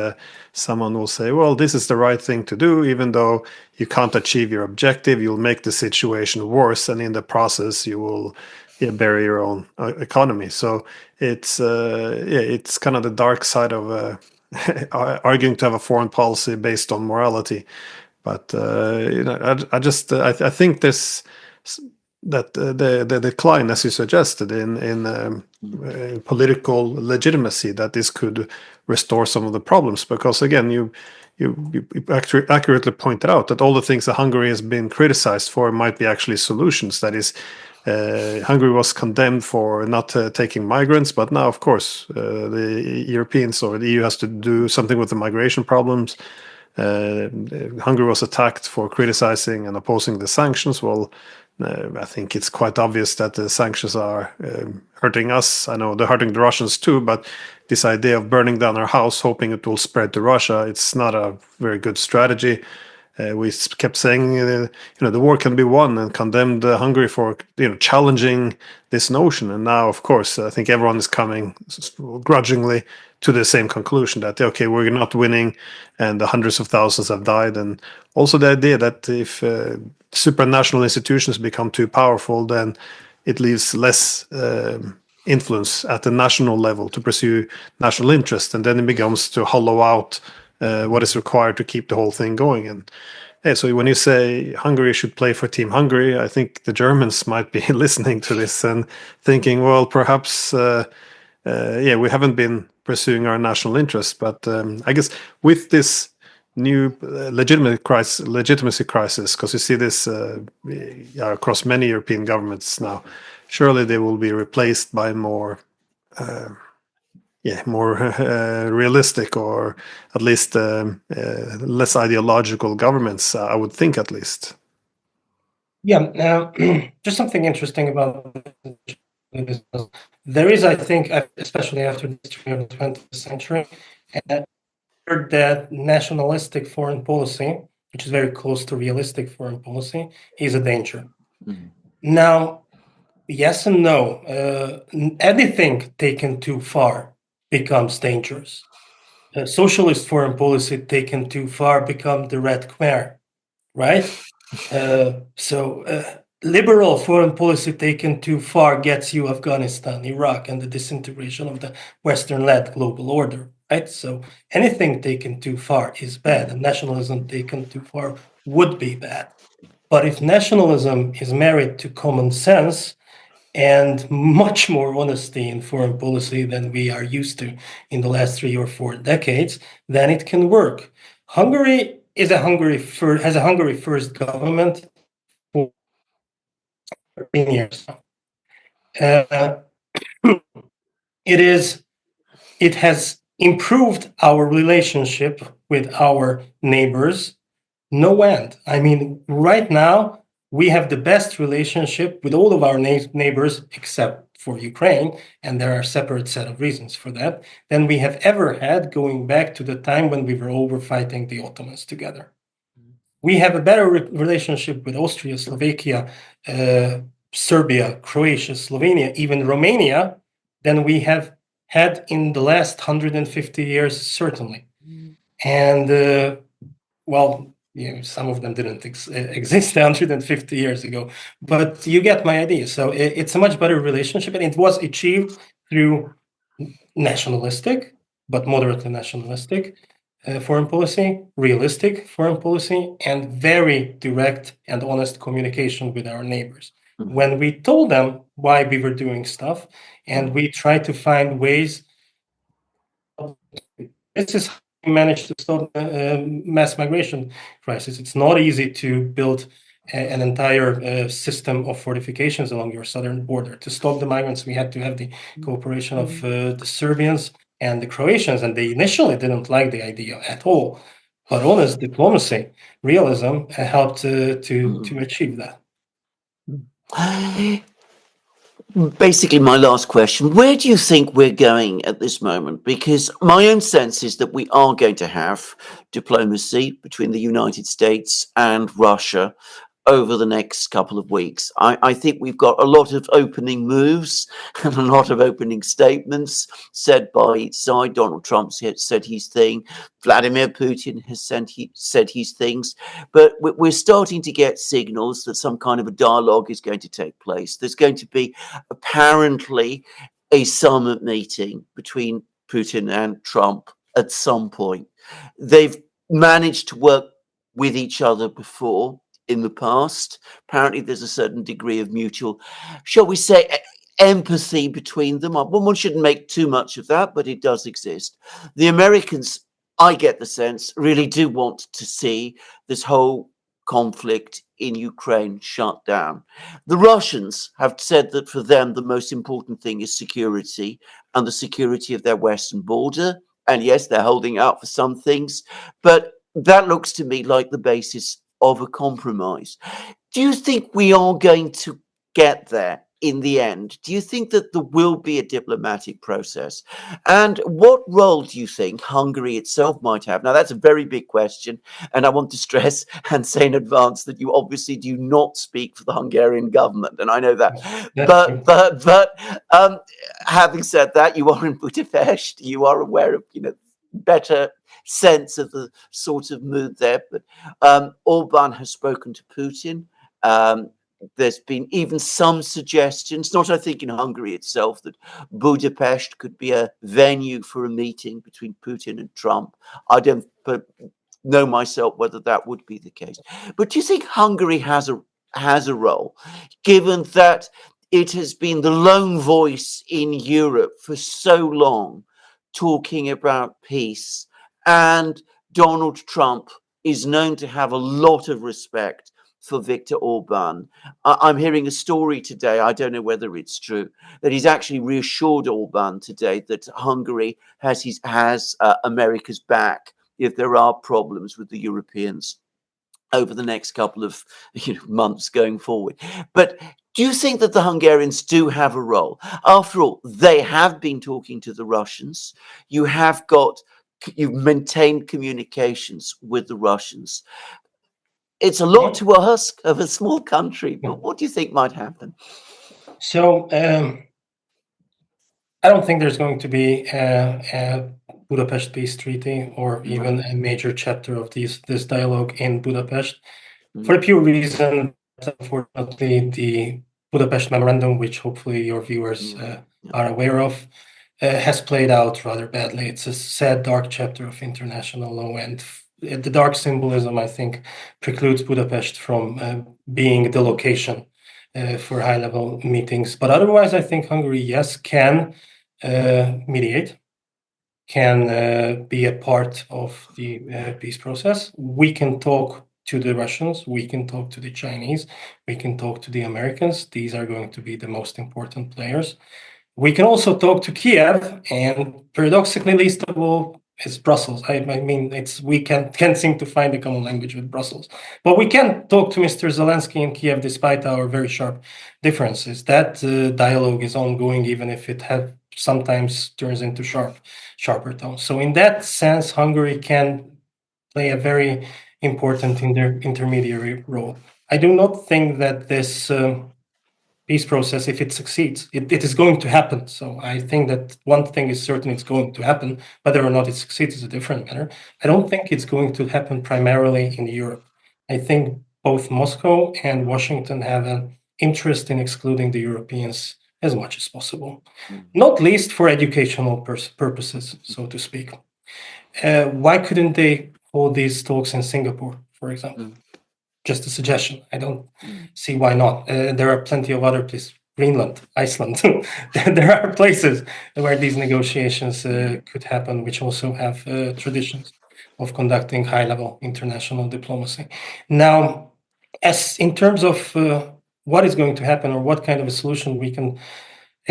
someone will say, well, this is the right thing to do, even though you can't achieve your objective, you'll make the situation worse, and in the process you will bury your own economy. So it's kind of the dark side of arguing to have a foreign policy based on morality. But I think this that the decline, as you suggested, in political legitimacy, that this could restore some of the problems. Because again, you accurately pointed out that all the things that Hungary has been criticized for might be actually solutions. That is, Hungary was condemned for not taking migrants, but now, of course, the Europeans or the EU has to do something with the migration problems. Hungary was attacked for criticizing and opposing the sanctions. Well, I think it's quite obvious that the sanctions are hurting us. I know they're hurting the Russians too, but this idea of burning down our house, hoping it will spread to Russia, it's not a very good strategy. We kept saying, the war can be won, and condemned Hungary for, challenging this notion. And now, of course, I think everyone is coming grudgingly to the same conclusion that, okay, we're not winning, and the hundreds of thousands have died. And also the idea that if supranational institutions become too powerful, then it leaves less influence at the national level to pursue national interest, and then it becomes to hollow out what is required to keep the whole thing going. And so when you say Hungary should play for Team Hungary, I think the Germans might be listening to this and thinking, well, perhaps, we haven't been pursuing our national interest. But I guess with this new legitimacy crisis, because you see this across many European governments now, surely they will be replaced by more realistic, or at least less ideological governments, I would think, at least. Yeah, just something interesting about this. There is, I think, especially after the history of the 20th century, that nationalistic foreign policy, which is very close to realistic foreign policy, is a danger. Now, yes and no. Anything taken too far becomes dangerous. Socialist foreign policy taken too far become the Red Khmer, right? Liberal foreign policy taken too far gets you Afghanistan, Iraq, and the disintegration of the Western-led global order, right? So anything taken too far is bad, and nationalism taken too far would be bad. But if nationalism is married to common sense and much more honesty in foreign policy than we are used to in the last 3 or 4 decades, then it can work. Hungary has a Hungary first government for 13 years now. It has improved our relationship with our neighbors no end. I mean, right now, we have the best relationship with all of our neighbors, except for Ukraine, and there are a separate set of reasons for that, than we have ever had going back to the time when we were over fighting the Ottomans together. We have a better relationship with Austria, Slovakia, Serbia, Croatia, Slovenia, even Romania, than we have had in the last 150 years, certainly. And, some of them didn't exist 150 years ago, but you get my idea. So it's a much better relationship, and it was achieved through nationalistic, but moderately nationalistic foreign policy, realistic foreign policy, and very direct and honest communication with our neighbors. when we told them why we were doing stuff, and we tried to find ways. This is how we managed to stop mass migration crisis. It's not easy to build an entire system of fortifications along your southern border. To stop the migrants, we had to have the cooperation of the Serbians and the Croatians, and they initially didn't like the idea at all. But honest diplomacy, realism helped to achieve that. Basically, my last question, where do you think we're going at this moment? Because my own sense is that we are going to have diplomacy between the United States and Russia over the next couple of weeks. I think we've got a lot of opening moves and a lot of opening statements said by each side. Donald Trump said his thing. Vladimir Putin has said his things. But we're starting to get signals that some kind of a dialogue is going to take place. There's going to be apparently a summit meeting between Putin and Trump at some point. They've managed to work with each other before in the past. Apparently there's a certain degree of mutual, shall we say, empathy between them. One shouldn't make too much of that, but it does exist. The Americans, I get the sense, really do want to see this whole conflict in Ukraine shut down. The Russians have said that for them, the most important thing is security and the security of their western border. And yes, they're holding out for some things, but that looks to me like the basis of a compromise. Do you think we are going to get there in the end? Do you think that there will be a diplomatic process? And what role do you think Hungary itself might have? Now, that's a very big question, and I want to stress and say in advance that you obviously do not speak for the Hungarian government, and I know that. But having said that, you are in Budapest. You are aware of, better sense of the sort of mood there. But Orban has spoken to Putin. There's been even some suggestions, not I think in Hungary itself, that Budapest could be a venue for a meeting between Putin and Trump. I don't know myself whether that would be the case. But do you think Hungary has a role, given that it has been the lone voice in Europe for so long talking about peace, and Donald Trump is known to have a lot of respect for Viktor Orban? I'm hearing a story today, I don't know whether it's true, that he's actually reassured Orban today that Hungary has America's back if there are problems with the Europeans over the next couple of months going forward. But do you think that the Hungarians do have a role? After all, they have been talking to the Russians. You've maintained communications with the Russians. It's a lot to ask of a small country, but what do you think might happen? So I don't think there's going to be a Budapest Peace Treaty or even a major chapter of this dialogue in Budapest, for the pure reason that, unfortunately, the Budapest Memorandum, which hopefully your viewers are aware of, has played out rather badly. It's a sad, dark chapter of international law, and the dark symbolism, I think, precludes Budapest from being the location for high-level meetings. But otherwise, I think Hungary, yes, can mediate, can be a part of the peace process. We can talk to the Russians, we can talk to the Chinese, we can talk to the Americans. These are going to be the most important players. We can also talk to Kiev, and paradoxically, least of all, is Brussels. I mean, we can't seem to find a common language with Brussels. But we can talk to Mr. Zelensky in Kiev despite our very sharp differences. That dialogue is ongoing, even if it sometimes turns into sharper tones. So in that sense, Hungary can play a very important intermediary role. I do not think that this peace process, if it succeeds, it is going to happen. So I think that one thing is certain, it's going to happen. Whether or not it succeeds is a different matter. I don't think it's going to happen primarily in Europe. I think both Moscow and Washington have an interest in excluding the Europeans as much as possible, not least for educational purposes, so to speak. Why couldn't they hold these talks in Singapore, for example? just a suggestion. I don't see why not. There are plenty of other places, Greenland, Iceland. There are places where these negotiations could happen, which also have traditions of conducting high-level international diplomacy. Now, as in terms of what is going to happen or what kind of a solution we can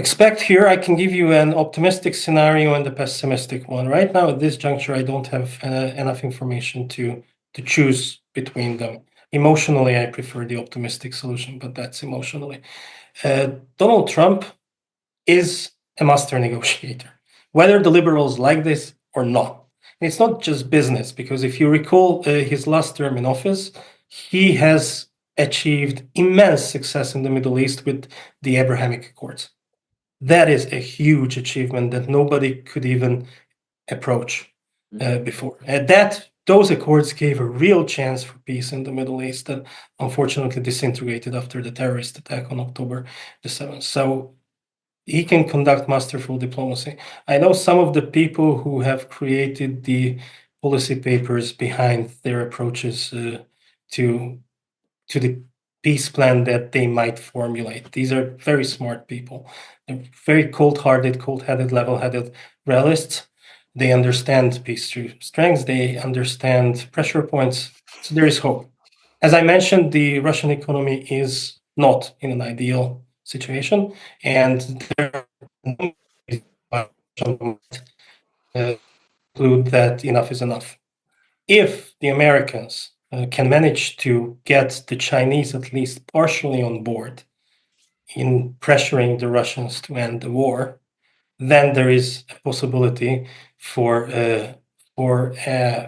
expect here, I can give you an optimistic scenario and a pessimistic one. Right now, at this juncture, I don't have enough information to choose between them. Emotionally, I prefer the optimistic solution, but that's emotionally. Donald Trump is a master negotiator, whether the liberals like this or not. And it's not just business, because if you recall his last term in office, he has achieved immense success in the Middle East with the Abrahamic Accords. That is a huge achievement that nobody could even approach before. Those accords gave a real chance for peace in the Middle East that unfortunately disintegrated after the terrorist attack on October the 7th. So he can conduct masterful diplomacy. I know some of the people who have created the policy papers behind their approaches to the peace plan that they might formulate. These are very smart people. They're very cold-headed, level-headed realists. They understand peace through strengths. They understand pressure points. So there is hope. As I mentioned, the Russian economy is not in an ideal situation, and there conclude that enough is enough. If the Americans can manage to get the Chinese at least partially on board in pressuring the Russians to end the war, then there is a possibility for a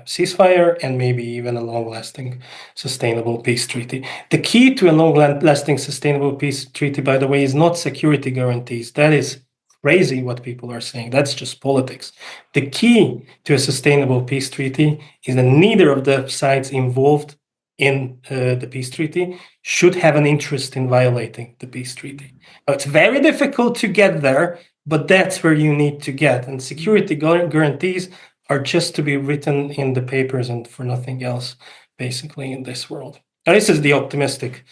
ceasefire and maybe even a long-lasting, sustainable peace treaty. The key to a long-lasting, sustainable peace treaty, by the way, is not security guarantees. That is crazy what people are saying. That's just politics. The key to a sustainable peace treaty is that neither of the sides involved in the peace treaty should have an interest in violating the peace treaty. Now, it's very difficult to get there, but that's where you need to get. And security guarantees are just to be written in the papers and for nothing else, basically, in this world. Now, this is the optimistic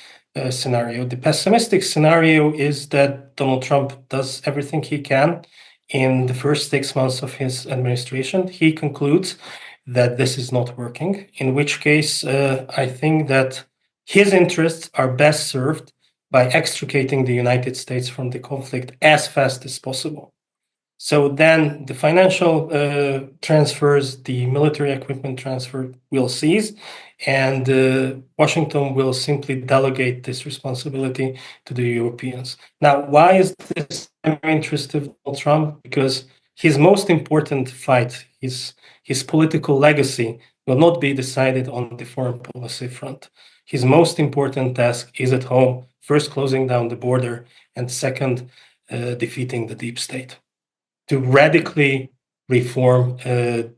scenario. The pessimistic scenario is that Donald Trump does everything he can in the first 6 months of his administration. He concludes that this is not working, in which case I think that his interests are best served by extricating the United States from the conflict as fast as possible. So then the financial transfers, the military equipment transfer will cease, and Washington will simply delegate this responsibility to the Europeans. Now, why is this of interest to Donald Trump? Because his most important fight, his political legacy, will not be decided on the foreign policy front. His most important task is at home, first closing down the border, and second, defeating the deep state, to radically reform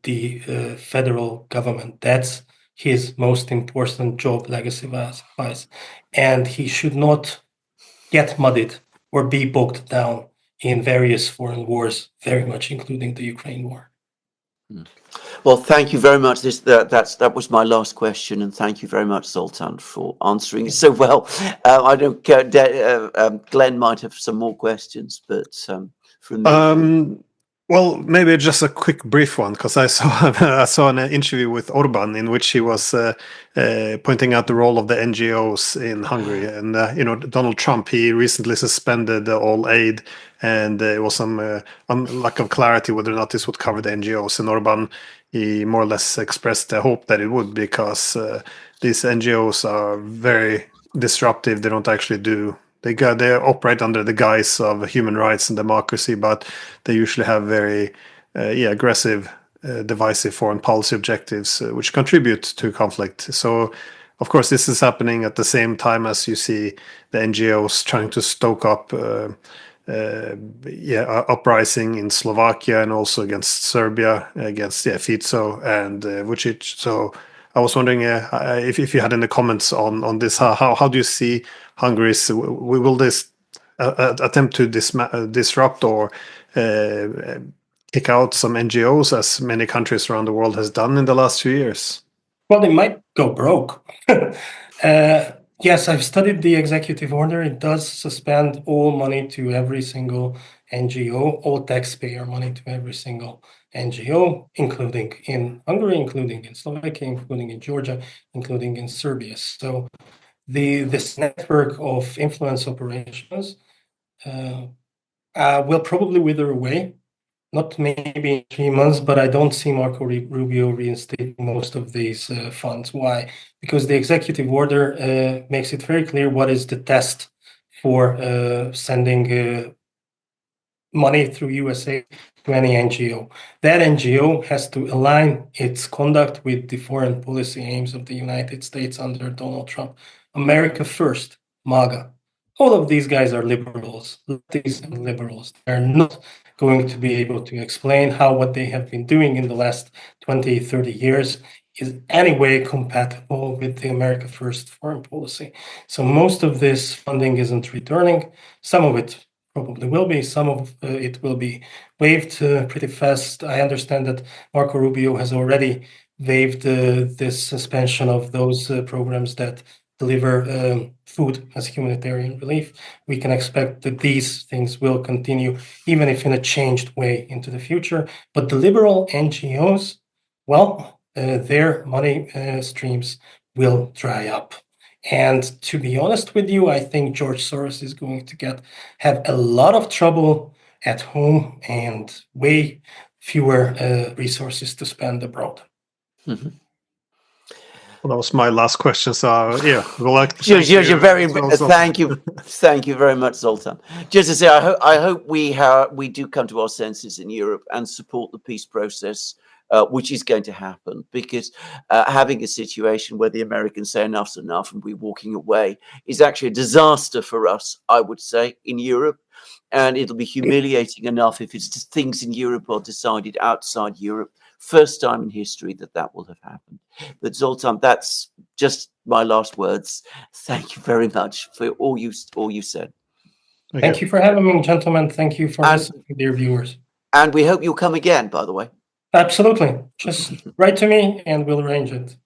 the federal government. That's his most important job legacy-wise. And he should not get muddied or be bogged down in various foreign wars, very much including the Ukraine war. Well, thank you very much. That was my last question, and thank you very much, Zoltán, for answering it so well. I don't. Glenn might have some more questions, but from me. Well, maybe just a quick brief one, because I saw an interview with Orban in which he was pointing out the role of the NGOs in Hungary, and Donald Trump, he recently suspended all aid, and there was some lack of clarity whether or not this would cover the NGOs. And Orban, he more or less expressed the hope that it would, because these NGOs are very disruptive. They don't actually do. They operate under the guise of human rights and democracy, but they usually have very aggressive, divisive foreign policy objectives, which contribute to conflict. So, of course, this is happening at the same time as you see the NGOs trying to stoke up uprising in Slovakia and also against Serbia, against Fico and Vucic. So I was wondering if you had any comments on this. How do you see Hungary's? Will this attempt to disrupt or kick out some NGOs, as many countries around the world has done in the last few years? Well, they might go broke. Yes, I've studied the executive order. It does suspend all money to every single NGO, all taxpayer money to every single NGO, including in Hungary, including in Slovakia, including in Georgia, including in Serbia. So this network of influence operations will probably wither away. Not maybe in 3 months, but I don't see Marco Rubio reinstating most of these funds. Why? Because the executive order makes it very clear what is the test for sending money through USA to any NGO. That NGO has to align its conduct with the foreign policy aims of the United States under Donald Trump. America first, MAGA. All of these guys are liberals, lefties and liberals. They're not going to be able to explain how what they have been doing in the last 20, 30 years is anyway compatible with the America First foreign policy. So most of this funding isn't returning. Some of it probably will be. Some of it will be waived pretty fast. I understand that Marco Rubio has already waived this suspension of those programs that deliver food as humanitarian relief. We can expect that these things will continue, even if in a changed way into the future. But the liberal NGOs, well, their money streams will dry up. And to be honest with you, I think George Soros is going to have a lot of trouble at home and way fewer resources to spend abroad. Mm-hmm. Well, that was my last question. So yeah, we'll like. You're very. Thank you very much, Zoltán. Just to say, I hope we do come to our senses in Europe and support the peace process, which is going to happen. Because having a situation where the Americans say enough's enough and we're walking away is actually a disaster for us, I would say, in Europe. And it'll be humiliating enough if it's things in Europe are decided outside Europe. First time in history that will have happened. But Zoltán, that's just my last words. Thank you very much for all you said. Thank you for having me, gentlemen. Thank you for listening, dear viewers. And we hope you'll come again, by the way. Absolutely. Just write to me and we'll arrange it.